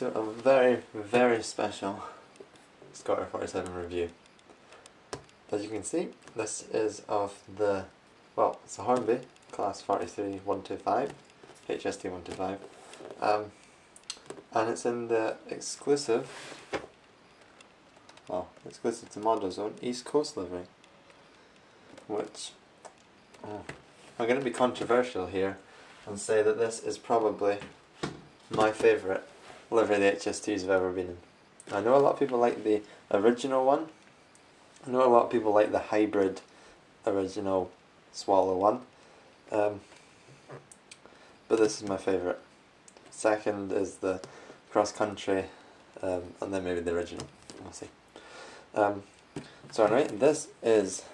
to a very, very special Scotter 47 review. As you can see, this is of the, well, it's a Hornby class 43 125, HST 125, and it's in the exclusive to Modelzone East Coast Livery, which, I'm going to be controversial here and say that this is probably my favourite livery the HSTs have ever been in. I know a lot of people like the original one. I know a lot of people like the hybrid original Swallow one. But this is my favourite. Second is the cross country, and then maybe the original. We'll see. So anyway, this is,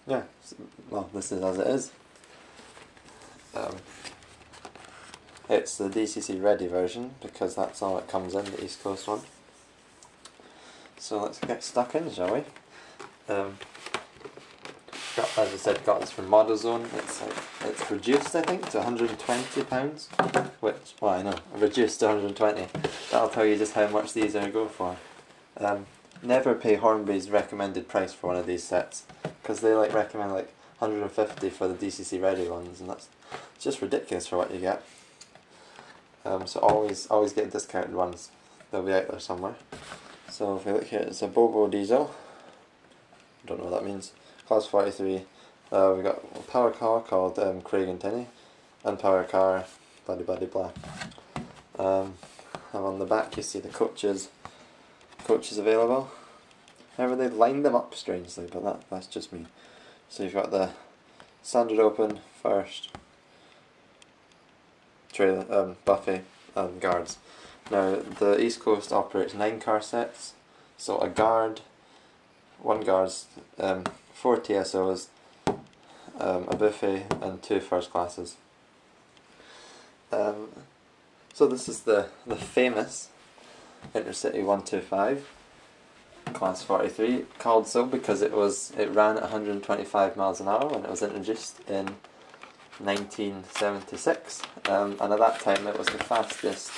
this is as it is. It's the DCC ready version because that's all it comes in, the East Coast one. So let's get stuck in, shall we? As I said, got this from Modelzone. It's reduced, I think, to £120, which, well, I know, reduced to 120. That'll tell you just how much these are go for. Never pay Hornby's recommended price for one of these sets, because they recommend 150 for the DCC ready ones, and that's just ridiculous for what you get. So always get discounted ones. They'll be out there somewhere. So if we look here, it's a Bobo diesel. Don't know what that means. Class 43. We got a power car called Craig and Tinney, and power car blah. And on the back you see the coaches available. However, they've lined them up strangely, but that's just me. So you've got the standard open first, trailer, buffet and guards. Now the East Coast operates 9 car sets, so a guard, 1 guards, 4 TSOs, a buffet and 2 first classes. So this is the famous Intercity 125 class 43, called so because it ran at 125 miles an hour when it was introduced in 1976, and at that time it was the fastest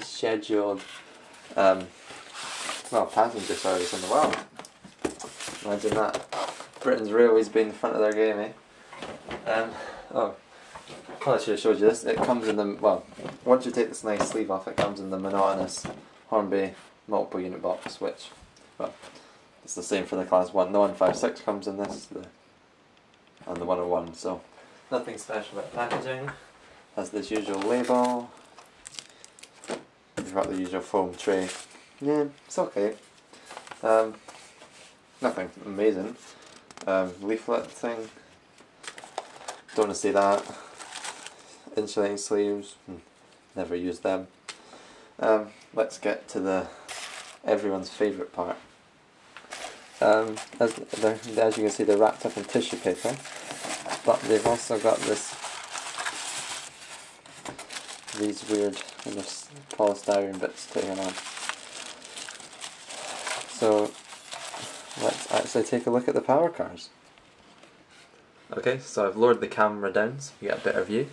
scheduled passenger service in the world. Imagine that. Britain's railways being in front of their game, eh? I should have showed you this. It comes in the, once you take this nice sleeve off, it comes in the monotonous Hornby multiple unit box, which, it's the same for the class 1. The 156 comes in this, and the 101, so nothing special about packaging. Has this usual label. You've got the usual foam tray. Yeah, it's okay. Nothing amazing. Leaflet thing. Don't want to see that. Insulating sleeves. Never used them. Let's get to everyone's favourite part. As you can see, they're wrapped up in tissue paper, but they've also got these weird kind of polystyrene bits to hang on. So let's actually take a look at the power cars. Okay, so I've lowered the camera down so you get a better view.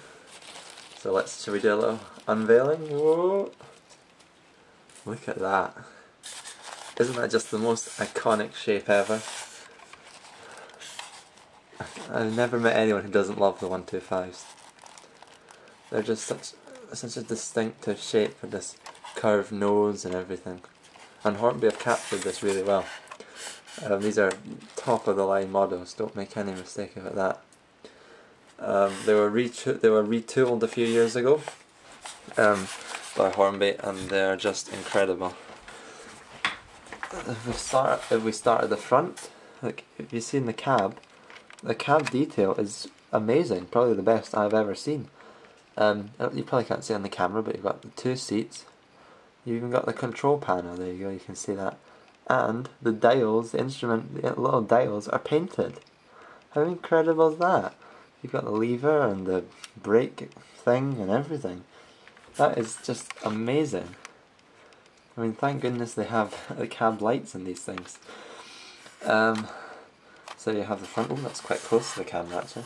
So shall we do a little unveiling? Whoa. Look at that. Isn't that just the most iconic shape ever? I've never met anyone who doesn't love the 125s. They're just such a distinctive shape with this curved nose and everything. And Hornby have captured this really well. These are top of the line models, don't make any mistake about that. They were retooled a few years ago by Hornby, and they're just incredible. If we start at the front, if you've seen the cab detail is amazing, probably the best I've ever seen. You probably can't see it on the camera, but you've got the 2 seats, you've even got the control panel, there you go, you can see that. And the dials, the little dials are painted. How incredible is that? You've got the lever and the brake thing and everything. That is just amazing. I mean, thank goodness they have the cab lights in these things. So you have the front, that's quite close to the camera actually.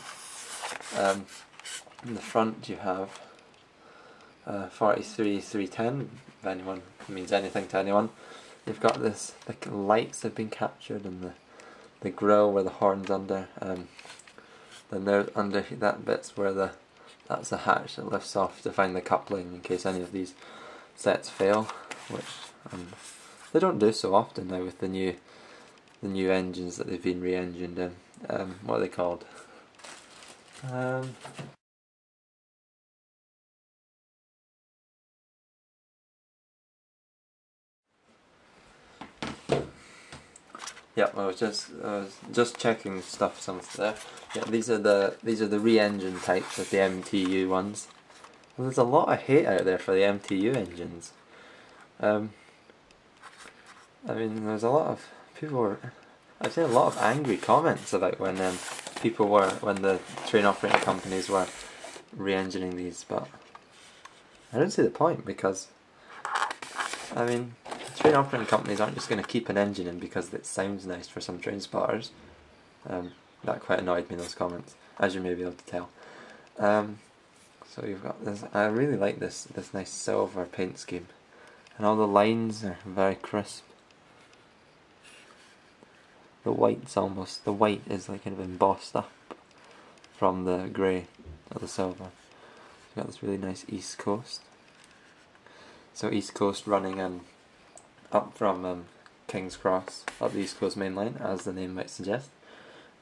In the front you have 43310, if anyone means anything to anyone. You've got this, the lights have been captured, and the grille where the horn's under. Then there under that bit's where that's the hatch that lifts off to find the coupling in case any of these sets fail, which they don't do so often now with the new engines that they've been re-engined in. What are they called? Yeah, I was just checking stuff. Some there. Yeah, these are the re-engine types with the MTU ones. Well, there's a lot of hate out there for the MTU engines. I mean, there's a lot of people I've seen a lot of angry comments about when when the train operating companies were re-engineing these, but I don't see the point, because I mean, train operating companies aren't just going to keep an engine in because it sounds nice for some train spotters. That quite annoyed me, those comments, as you may be able to tell. So you've got this. I really like this nice silver paint scheme, and all the lines are very crisp. The white is like kind of embossed up from the grey or the silver. You've got this really nice East Coast. So East Coast running up from King's Cross, up the East Coast main line, as the name might suggest.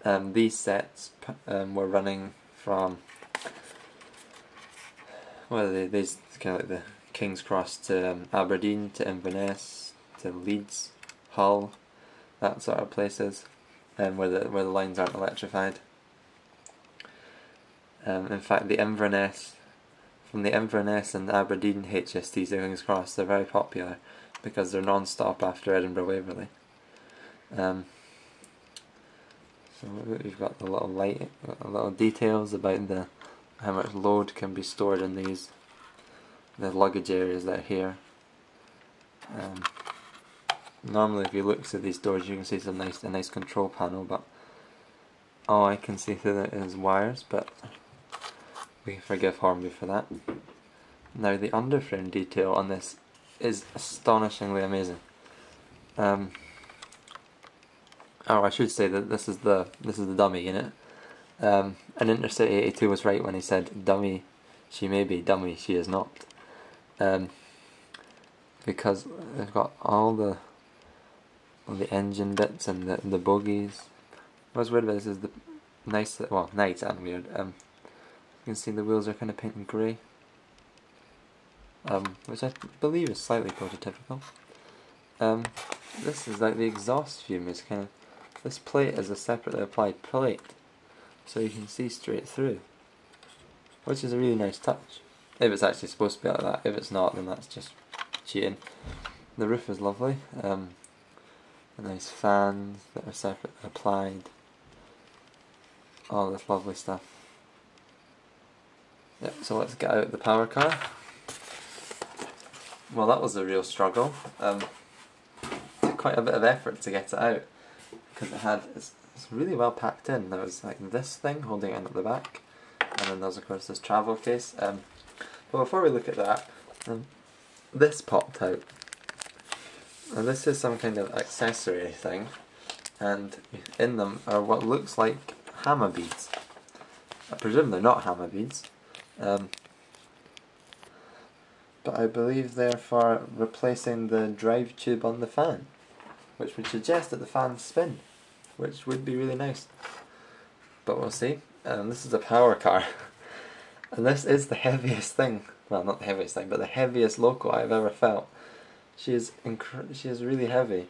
These sets were running from, well, these kind of like the King's Cross to Aberdeen, to Inverness, to Leeds, Hull, that sort of places, where the lines aren't electrified. In fact, from the Inverness and Aberdeen HSTs to King's Cross, they're very popular because they're non-stop after Edinburgh Waverley. So we've got the little details about how much load can be stored in these, the luggage areas that are here. Normally, if you look through these doors, you can see a nice control panel, but all I can see through it is wires. But we forgive Hornby for that. Now, the underframe detail on this is astonishingly amazing. Oh, I should say that this is the dummy unit. And Intercity 82 was right when he said, "Dummy, she may be; dummy, she is not." Because they've got all the engine bits and the bogies. What's weird about this is the nice and weird. You can see the wheels are kind of painted grey, which I believe is slightly prototypical. This is like the exhaust fume is kind of, this plate is a separately applied plate, so you can see straight through, which is a really nice touch. If it's actually supposed to be like that. If it's not, then that's just cheating. The roof is lovely. Nice fans that are separately applied. All this lovely stuff. Yep, so let's get out the power car. Well, that was a real struggle. Took quite a bit of effort to get it out, because it's really well packed in. There was like this thing holding it at the back, and then there's of course this travel case. But before we look at that, this popped out. And this is some kind of accessory thing, and in them are what looks like hammer beads. I presume they're not hammer beads, but I believe they're for replacing the drive tube on the fan, which would suggest that the fans spin, which would be really nice. But we'll see. This is a power car, and this is the heaviest thing. Well, not the heaviest thing, but the heaviest loco I've ever felt. She is really heavy.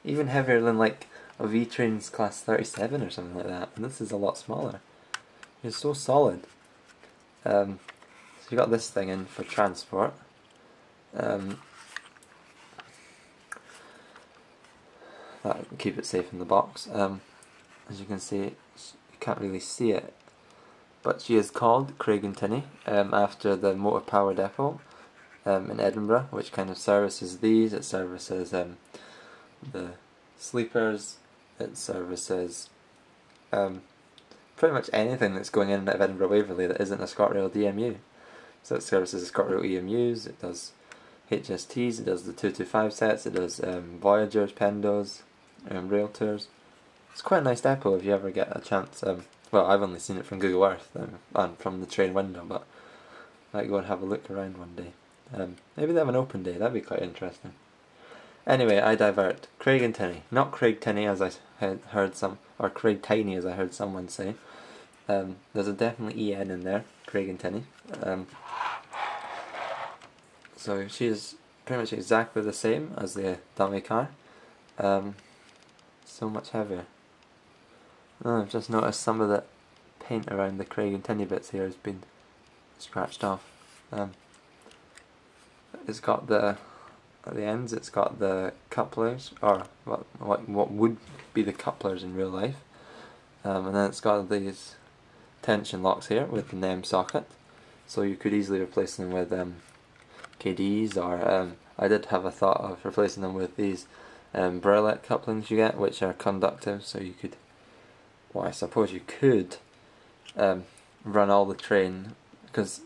Even heavier than like a V-Train's class 37 or something like that. And this is a lot smaller. It's so solid. So you got this thing in for transport. That keep it safe in the box. As you can see, you can't really see it, but she is called Craigentinny after the motor power depot in Edinburgh, which kind of services these. It services the sleepers. It services pretty much anything that's going in and out of Edinburgh Waverley that isn't a ScotRail DMU. So it services Scorpio EMUs, it does HSTs, it does the 225 sets, it does Voyagers, Pendos, Realtors. It's quite a nice depot if you ever get a chance. Well, I've only seen it from Google Earth and from the train window, but I might go and have a look around one day. Maybe they have an open day, that'd be quite interesting. Anyway, I divert. Craig and Tinney. Not Craig Tinney as I heard some, or Craig Tiny as I heard someone say. There's a definitely EN in there, Craig and Tinney. So she is pretty much exactly the same as the dummy car. So much heavier. Oh, I've just noticed some of the paint around the Craig and Tinney bits here has been scratched off. It's got the, at the ends it's got the couplers, or what would be the couplers in real life. And then it's got these tension locks here with the NEM socket, so you could easily replace them with KDs, or I did have a thought of replacing them with these Burlette couplings you get, which are conductive, so you could, well, I suppose you could run all the train, because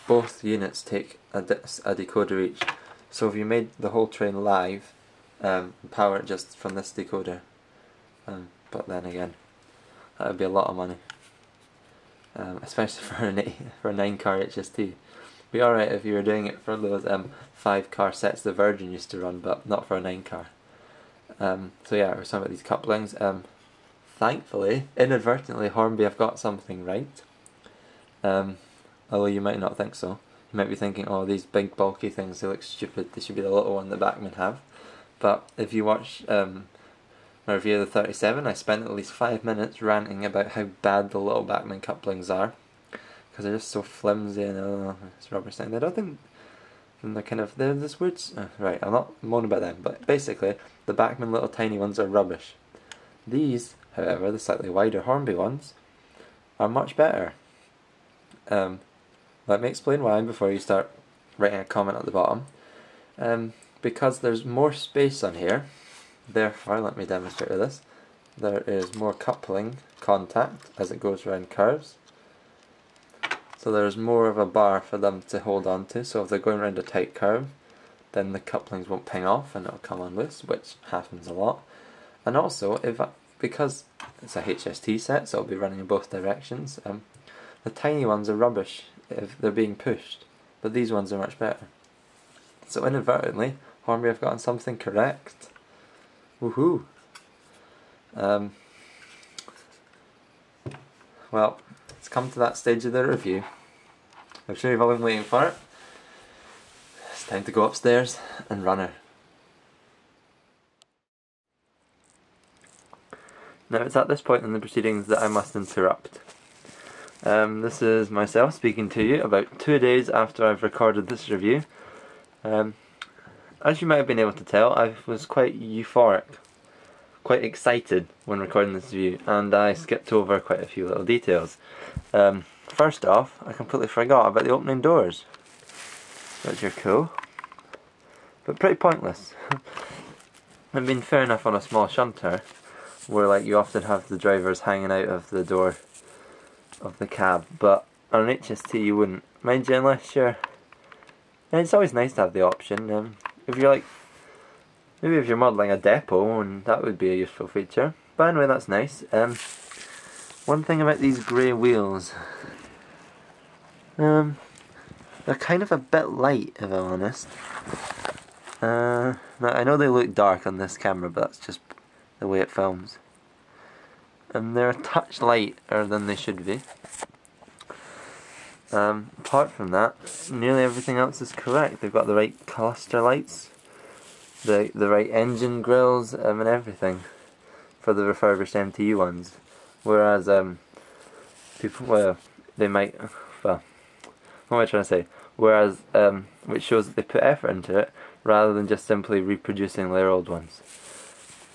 both units take a decoder each, so if you made the whole train live, power it just from this decoder, but then again, that would be a lot of money, especially for a 9-car HST. Be alright if you were doing it for those 5-car sets the Virgin used to run, but not for a 9-car. So yeah, we're talking about these couplings. Thankfully, inadvertently, Hornby have got something right. Although you might not think so. You might be thinking, oh, these big bulky things, they look stupid, they should be the little one that Backman have. But if you watch my review of the 37, I spent at least 5 minutes ranting about how bad the little Backman couplings are, because they're just so flimsy and it's rubber stamp. I don't think they're kind of, they're this weird. Right, I'm not moaning about them, but basically the Backman little tiny ones are rubbish. These, however, the slightly wider Hornby ones, are much better. Let me explain why before you start writing a comment at the bottom. Because there's more space on here, therefore, let me demonstrate with this, there is more coupling contact as it goes around curves. So there's more of a bar for them to hold on to, so if they're going around a tight curve, then the couplings won't ping off and it'll come on loose, which happens a lot. And also, because it's a HST set, so it'll be running in both directions, the tiny ones are rubbish if they're being pushed, but these ones are much better. So inadvertently, Hornby have gotten something correct. Woohoo! Well, it's come to that stage of the review. I'm sure you've all been waiting for it. It's time to go upstairs and run her. Now it's at this point in the proceedings that I must interrupt. This is myself speaking to you about 2 days after I've recorded this review. As you might have been able to tell, I was quite euphoric, quite excited when recording this review, and I skipped over quite a few little details. First off, I completely forgot about the opening doors, which are cool, but pretty pointless. I mean, fair enough on a small shunter, where like you often have the drivers hanging out of the door of the cab, but on an HST you wouldn't. Mind you, unless you're... And it's always nice to have the option. If you're like... Maybe if you're modelling a depot, and that would be a useful feature. But anyway, that's nice. One thing about these grey wheels... they're kind of a bit light, if I'm honest. Now, I know they look dark on this camera, but that's just the way it films. And they're a touch lighter than they should be. Apart from that, nearly everything else is correct. They've got the right cluster lights, the right engine grills, and everything for the refurbished MTU ones. Whereas people, well, they might, well, what am I trying to say? Whereas, which shows that they put effort into it rather than just simply reproducing their old ones.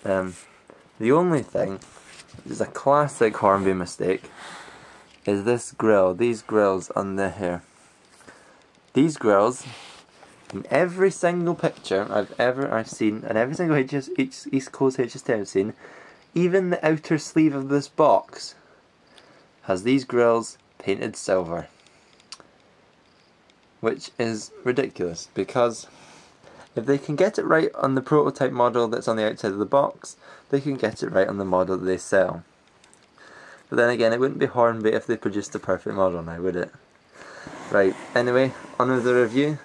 The only thing, which is a classic Hornby mistake, is this grill, these grills on the here. These grills, in every single picture I've seen, and every single East Coast HST I've seen, even the outer sleeve of this box has these grills painted silver. which is ridiculous because if they can get it right on the prototype model that's on the outside of the box, they can get it right on the model that they sell. But then again, it wouldn't be Hornby if they produced the perfect model now, would it? Right, anyway, on with the review.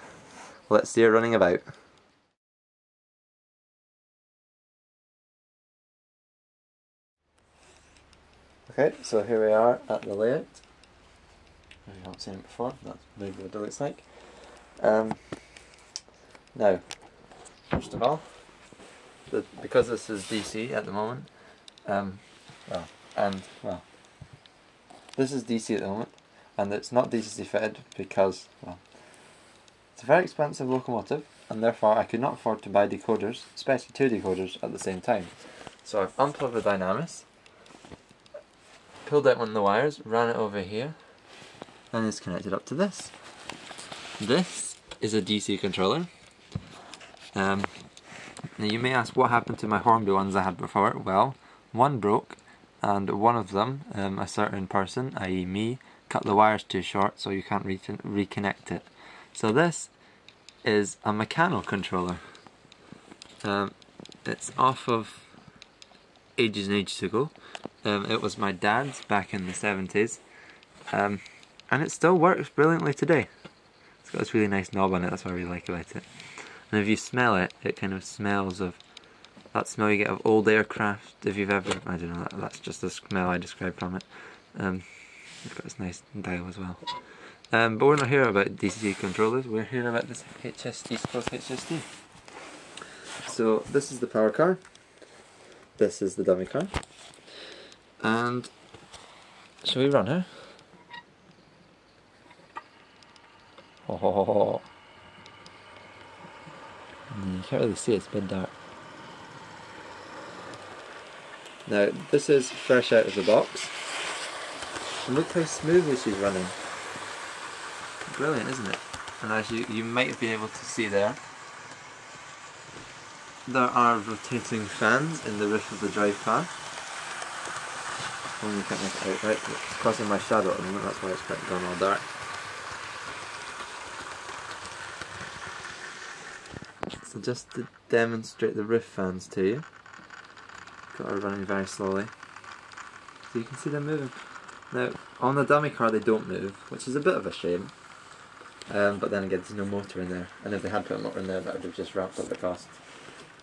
Let's see her running about. Okay, so here we are at the layout. If you haven't seen it before, that's maybe what it looks like. Now, first of all, because this is DC at the moment, this is DC at the moment, and it's not DC fitted because, well, it's a very expensive locomotive, and therefore I could not afford to buy decoders, especially two decoders, at the same time. So I've unplugged the Dynamis, pulled out one of the wires, ran it over here, and it's connected up to this. This is a DC controller. Now you may ask what happened to my Hornby ones I had before. Well, one broke, and one of them, a certain person, i.e. me, cut the wires too short so you can't reconnect it. So this is a mechanical controller. It's off of ages and ages ago. It was my dad's back in the 70s, and it still works brilliantly today. It's got this really nice knob on it, that's what I really like about it. And if you smell it, it kind of smells of that smell you get of old aircraft. If you've ever, I don't know, that's just the smell I described from it. It's got this nice dial as well. But we're not here about DC controllers, we're here about this HST, East Coast HST. So this is the power car, this is the dummy car, and shall we run her? Oh, you can't really see it, it's a bit dark. Now this is fresh out of the box, and look how smoothly she's running. Brilliant, isn't it? And as you might have been able to see there are rotating fans in the roof of the drive car. Only can't make it out right, it's causing my shadow at the moment, that's why it's quite gone all dark. So just to demonstrate the roof fans to you, got her running very slowly. So you can see them moving. Now, on the dummy car they don't move, which is a bit of a shame. But then again, there's no motor in there, and if they had put a motor in there, that would have just ramped up the cost.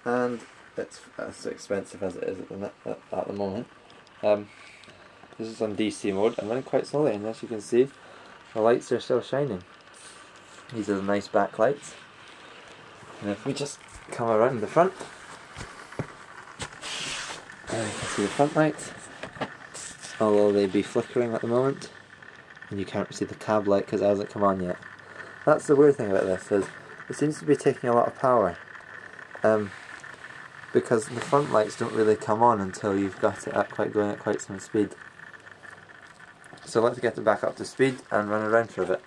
And it's as expensive as it is at the moment. This is on DC mode. I'm running quite slowly, and as you can see, the lights are still shining. These are the nice backlights. And if we just come around the front, you can see the front lights, although they be flickering at the moment, and you can't see the cab light because it hasn't come on yet. That's the weird thing about this, is it seems to be taking a lot of power, because the front lights don't really come on until you've got it going at quite some speed. So let's get it back up to speed and run around for a bit.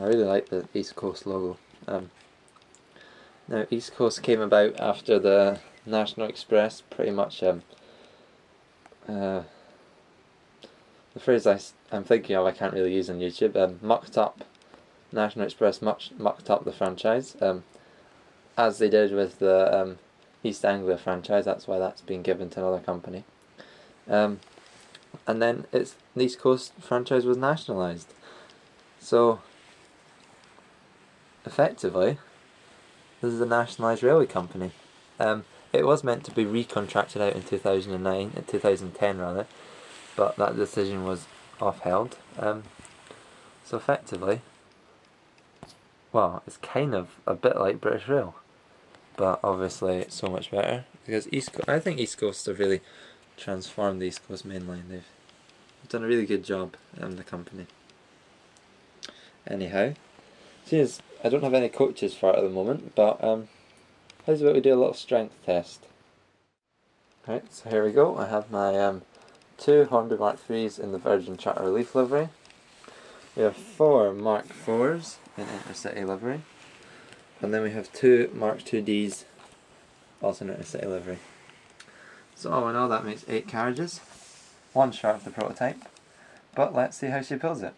I really like the East Coast logo. Now East Coast came about after the National Express pretty much, the phrase I'm thinking of I can't really use on YouTube, mucked up, National Express mucked up the franchise, as they did with the East Anglia franchise. That's why that's been given to another company. And then the East Coast franchise was nationalised. So effectively, this is a nationalised railway company. It was meant to be recontracted out in 2010 rather, but that decision was upheld. So effectively, well, it's kind of a bit like British Rail, but obviously it's so much better because I think East Coast have really transformed the East Coast Main Line. They've done a really good job, the company. Anyhow, seeing as I don't have any coaches for it at the moment, but how's about we do a little strength test? Right, so here we go. I have my 2 Hornby Mark 3s in the Virgin Charter Relief livery. We have 4 Mark 4s in Intercity livery. And then we have 2 Mark 2Ds also in Intercity livery. So all in all that makes 8 carriages. 1 short of the prototype. But let's see how she pulls it.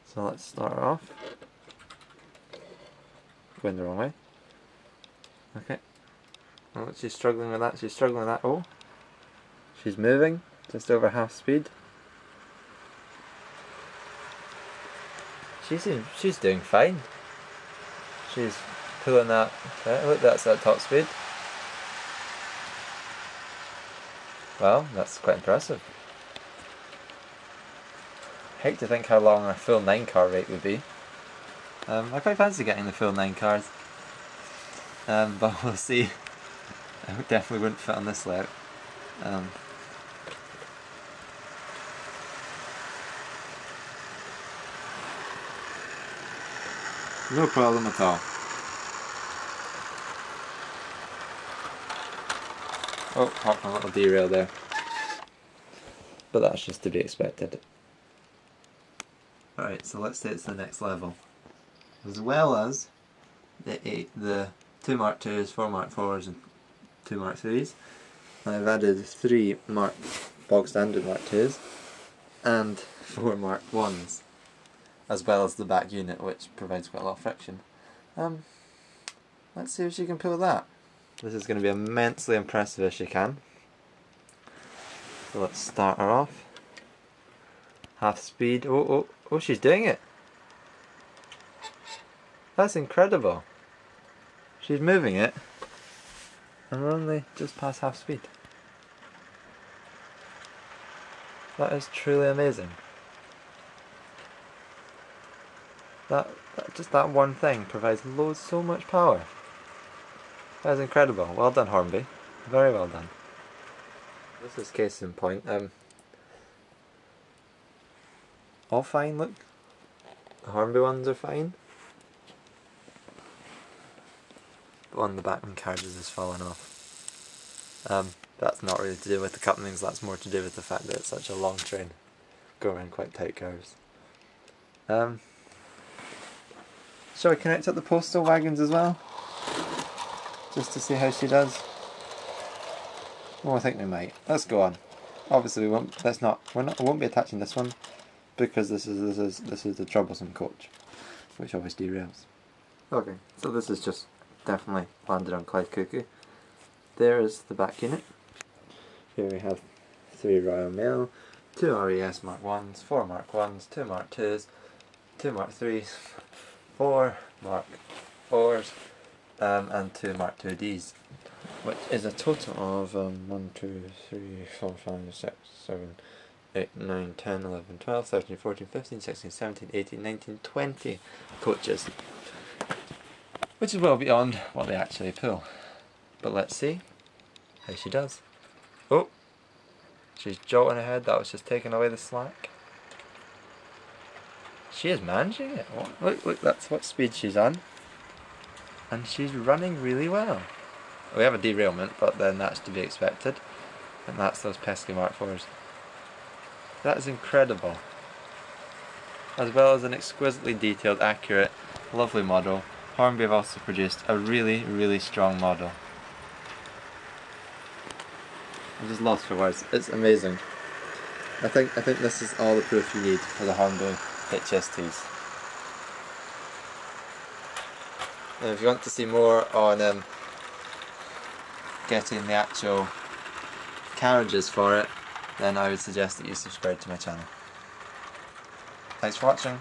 So let's start her off. Going the wrong way. Okay. Oh, she's struggling with that, she's struggling with that. Oh! She's moving, just over half speed. She's doing fine. She's pulling that. Look, that's at top speed. Well, that's quite impressive. Hate to think how long a full 9 car rate would be. I quite fancy getting the full 9 cars. But we'll see. I definitely wouldn't fit on this layout. No problem at all. Oh, caught a little derail there. But that's just to be expected. Alright, so let's take it to the next level. As well as the 2 Mark 2s, 4 Mark 4s and 2 Mark 3s. I've added 3 bog standard Mark 2s and 4 Mark 1s. As well as the back unit, which provides quite a lot of friction. Let's see if she can pull that. This is going to be immensely impressive if she can. So let's start her off. Half speed. Oh, she's doing it! That's incredible. She's moving it, and we're only just past half speed. That is truly amazing. Just that one thing provides so much power. That is incredible. Well done, Hornby. Very well done. This is case in point. All fine, look. The Hornby ones are fine. But one of the backman carriages has fallen off. That's not really to do with the couplings, that's more to do with the fact that it's such a long train. Go around quite tight curves. Shall we connect up the postal wagons as well? Just to see how she does? Oh, I think we might. Let's go on. Obviously we won't be attaching this one because this is the troublesome coach, which always derails. Okay, so this is just definitely landed on Clyde Cuckoo. There is the back unit. Here we have 3 Royal Mail, 2 RES Mark 1s, 4 Mark 1s, 2 Mark 2s, 2 Mark 3s, 4 Mark 4s, and 2 Mark 2Ds, which is a total of 1, 2, 3, 4, 5, 6, 7, 8, 9, 10, 11, 12, 13, 14, 15, 16, 17, 18, 19, 20 coaches, which is well beyond what they actually pull. But let's see how she does. Oh, she's jolting ahead. That was just taking away the slack. She is managing it. Look, that's what speed she's on. And she's running really well. We have a derailment, but then that's to be expected. And that's those pesky Mark 4s. That is incredible. As well as an exquisitely detailed, accurate, lovely model, Hornby have also produced a really, really strong model. I'm just lost for words. It's amazing. I think this is all the proof you need for the Hornby HSTs. And if you want to see more on getting the actual carriages for it, then I would suggest that you subscribe to my channel. Thanks for watching.